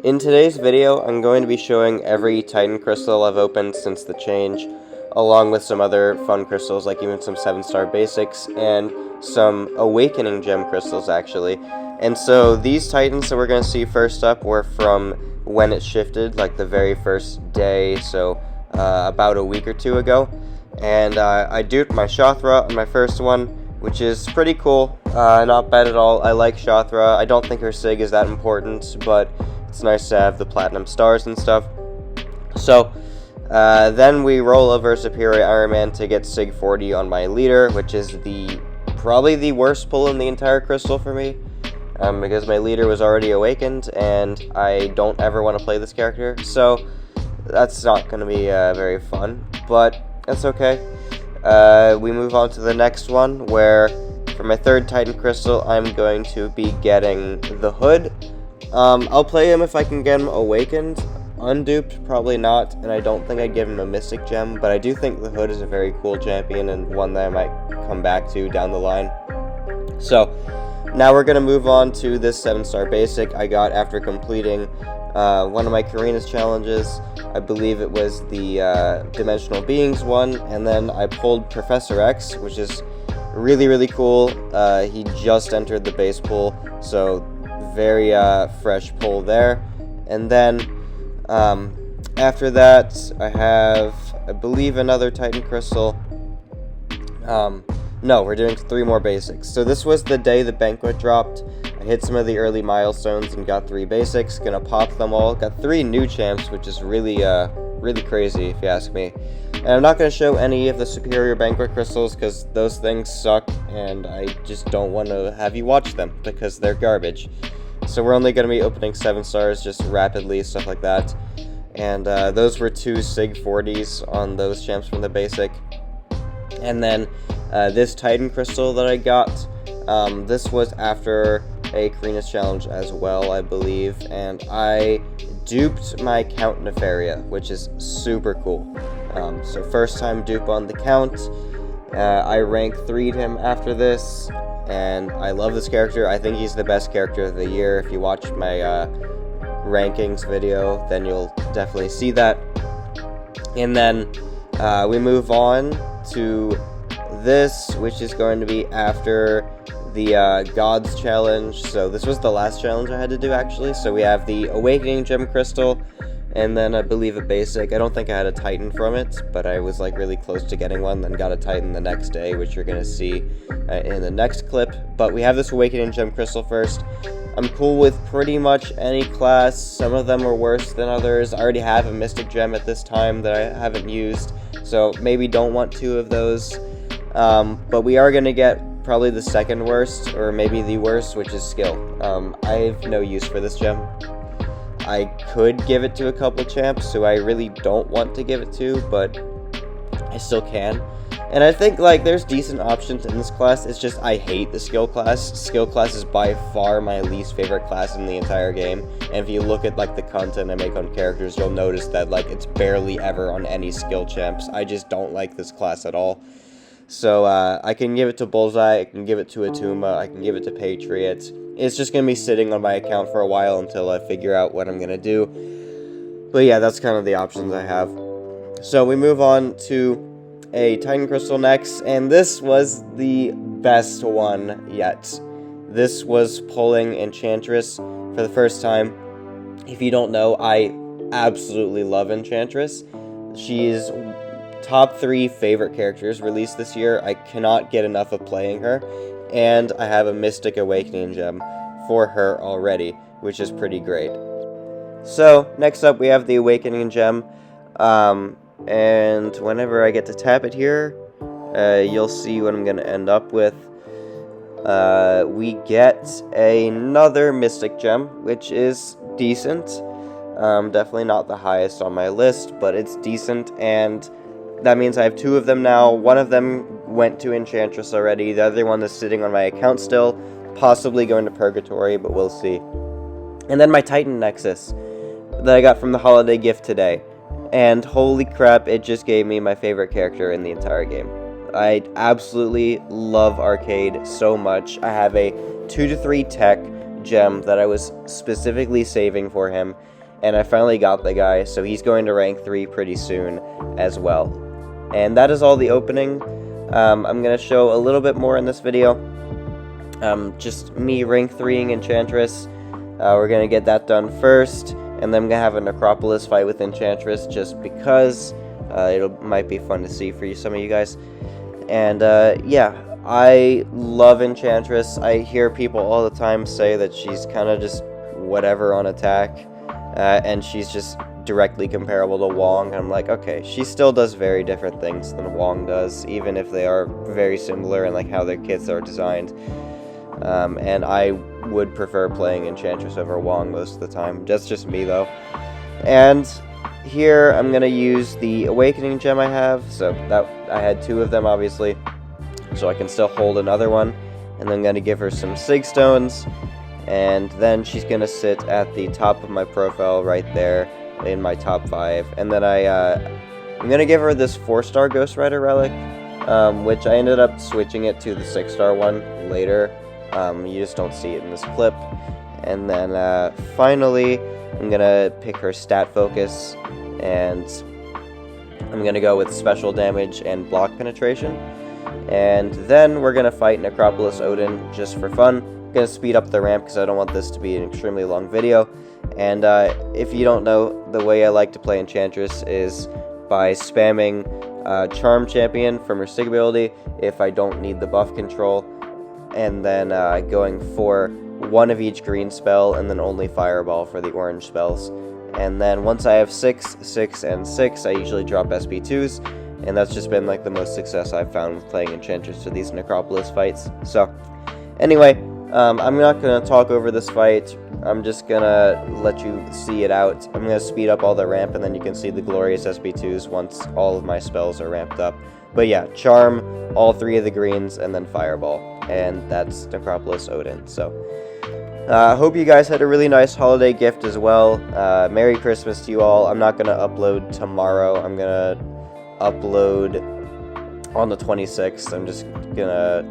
In today's video, I'm going to be showing every Titan crystal I've opened since the change, along with some other fun crystals, like even some 7-star basics, and some awakening gem crystals, actually. And so, these Titans that we're going to see first up were from when it shifted, like the very first day, so about a week or two ago. And I duped my Shothra on my first one, which is pretty cool. Not bad at all. I like Shothra. I don't think her sig is that important, but it's nice to have the platinum stars and stuff. So, then we roll over Superior Iron Man to get sig 40 on my leader, which is probably the worst pull in the entire crystal for me, because my leader was already awakened, and I don't ever want to play this character, so that's not going to be very fun, but that's okay. We move on to the next one, where for my third Titan crystal, I'm going to be getting the Hood. I'll play him if I can get him awakened. Unduped, probably not, and I don't think I'd give him a Mystic Gem, but I do think the Hood is a very cool champion and one that I might come back to down the line. So, now we're going to move on to this 7-star basic I got after completing one of my Carina's challenges. I believe it was the Dimensional Beings one, and then I pulled Professor X, which is really, really cool. He just entered the base pool, so very fresh pull there. And then after that, I have, I believe, another Titan crystal. No, we're doing 3 more basics. So this was the day the Banquet dropped. I hit some of the early milestones and got 3 basics. Gonna pop them all. Got 3 new champs, which is really really crazy if you ask me. And I'm not gonna show any of the Superior Banquet crystals because those things suck, and I just don't want to have you watch them because they're garbage. So we're only gonna be opening 7 stars just rapidly, stuff like that. And those were 2 sig 40s on those champs from the basic. And then this Titan crystal that I got, this was after a Carina's challenge as well, I believe, and I duped my Count Nefaria, which is super cool. So first time dupe on the Count. I rank 3'd him after this, and I love this character. I think he's the best character of the year. If you watch my rankings video, then you'll definitely see that. And then we move on to this, which is going to be after the Gods challenge. So this was the last challenge I had to do, actually. So we have the Awakening Gem Crystal, and then I believe a basic. I don't think I had a Titan from it, but I was like really close to getting one, then got a Titan the next day, which you're gonna see in the next clip. But we have this Awakening Gem Crystal first. I'm cool with pretty much any class. Some of them are worse than others. I already have a Mystic Gem at this time that I haven't used, so maybe don't want 2 of those. But we are going to get probably the second worst, or maybe the worst, which is Skill. I have no use for this gem. I could give it to a couple champs who I really don't want to give it to, but I still can. And I think, like, there's decent options in this class. It's just I hate the Skill class. Skill class is by far my least favorite class in the entire game. And if you look at, like, the content I make on characters, you'll notice that, like, it's barely ever on any Skill champs. I just don't like this class at all. So, I can give it to Bullseye, I can give it to Atuma, I can give it to Patriot. It's just going to be sitting on my account for a while until I figure out what I'm going to do. But yeah, that's kind of the options I have. So, we move on to a Titan Crystal next, and this was the best one yet. This was pulling Enchantress for the first time. If you don't know, I absolutely love Enchantress. She's top 3 favorite characters released this year. I cannot get enough of playing her, and I have a Mystic Awakening Gem for her already, which is pretty great. So, next up we have the Awakening Gem, and whenever I get to tap it here, you'll see what I'm going to end up with. We get another Mystic Gem, which is decent. Definitely not the highest on my list, but it's decent, and that means I have 2 of them now. One of them went to Enchantress already. The other one is sitting on my account still, possibly going to Purgatory, but we'll see. And then my Titan Nexus that I got from the holiday gift today. And holy crap, it just gave me my favorite character in the entire game. I absolutely love Arcade so much. I have a 2 to 3 tech, gem that I was specifically saving for him, and I finally got the guy, so he's going to rank 3 pretty soon as well. And that is all the opening. I'm going to show a little bit more in this video. Just me rank 3ing Enchantress. We're going to get that done first, and then I'm going to have a Necropolis fight with Enchantress just because it might be fun to see for some of you guys. And yeah, I love Enchantress. I hear people all the time say that she's kind of just whatever on attack, and she's just directly comparable to Wong. I'm like, okay, she still does very different things than Wong does, even if they are very similar in like how their kits are designed. And I would prefer playing Enchantress over Wong most of the time. That's just me though. And here I'm gonna use the Awakening gem I have, so that I had 2 of them obviously, so I can still hold another one. And then I'm gonna give her some Sig Stones, and then she's gonna sit at the top of my profile right there in my top 5. And then I'm gonna give her this 4-star Ghost Rider relic, which I ended up switching it to the 6-star one later. You just don't see it in this clip. And then finally, I'm gonna pick her stat focus, and I'm gonna go with special damage and block penetration. And then we're gonna fight Necropolis Odin just for fun. I'm gonna speed up the ramp because I don't want this to be an extremely long video. And if you don't know, the way I like to play Enchantress is by spamming Charm Champion from her Sig ability if I don't need the buff control, and then going for 1 of each green spell, and then only Fireball for the orange spells. And then once I have 6, 6, and 6, I usually drop SP2s, and that's just been like the most success I've found with playing Enchantress for these Necropolis fights. So, anyway, I'm not going to talk over this fight. I'm just going to let you see it out. I'm going to speed up all the ramp, and then you can see the glorious SP2s once all of my spells are ramped up. But yeah, Charm, all 3 of the greens, and then Fireball. And that's Necropolis Odin. So, hope you guys had a really nice holiday gift as well. Merry Christmas to you all. I'm not going to upload tomorrow. I'm going to upload on the 26th. I'm just going to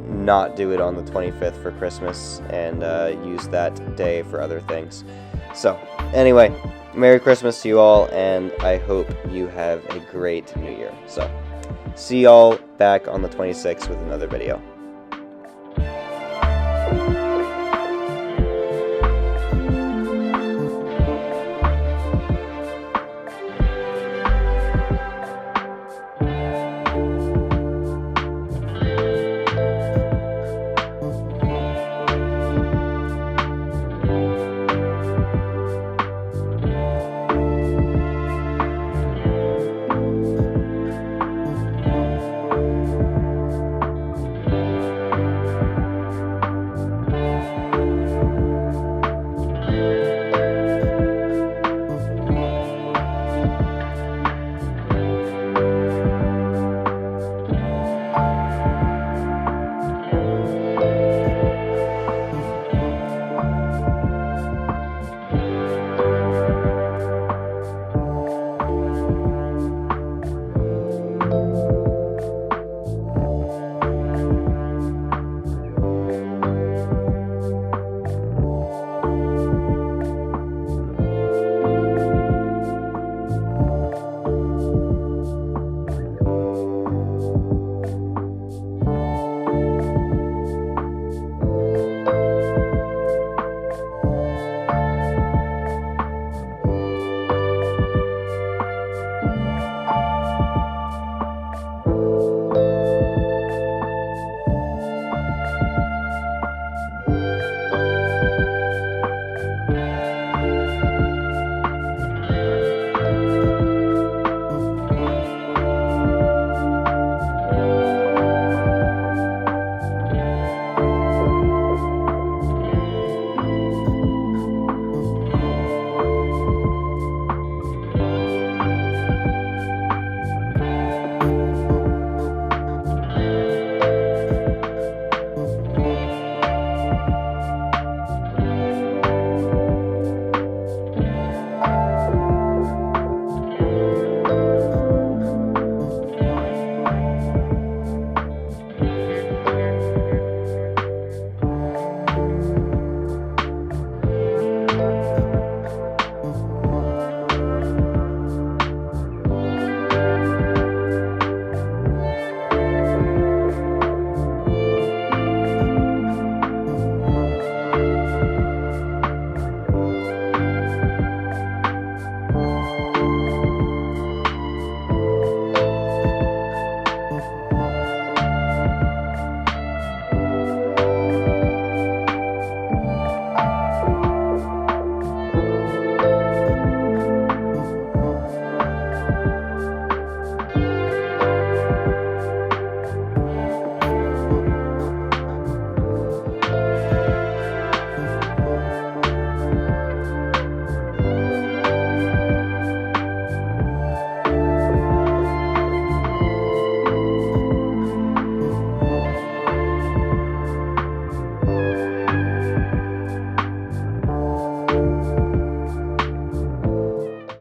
not do it on the 25th for Christmas and use that day for other things. So, anyway, Merry Christmas to you all, and I hope you have a great New Year. So, see y'all back on the 26th with another video.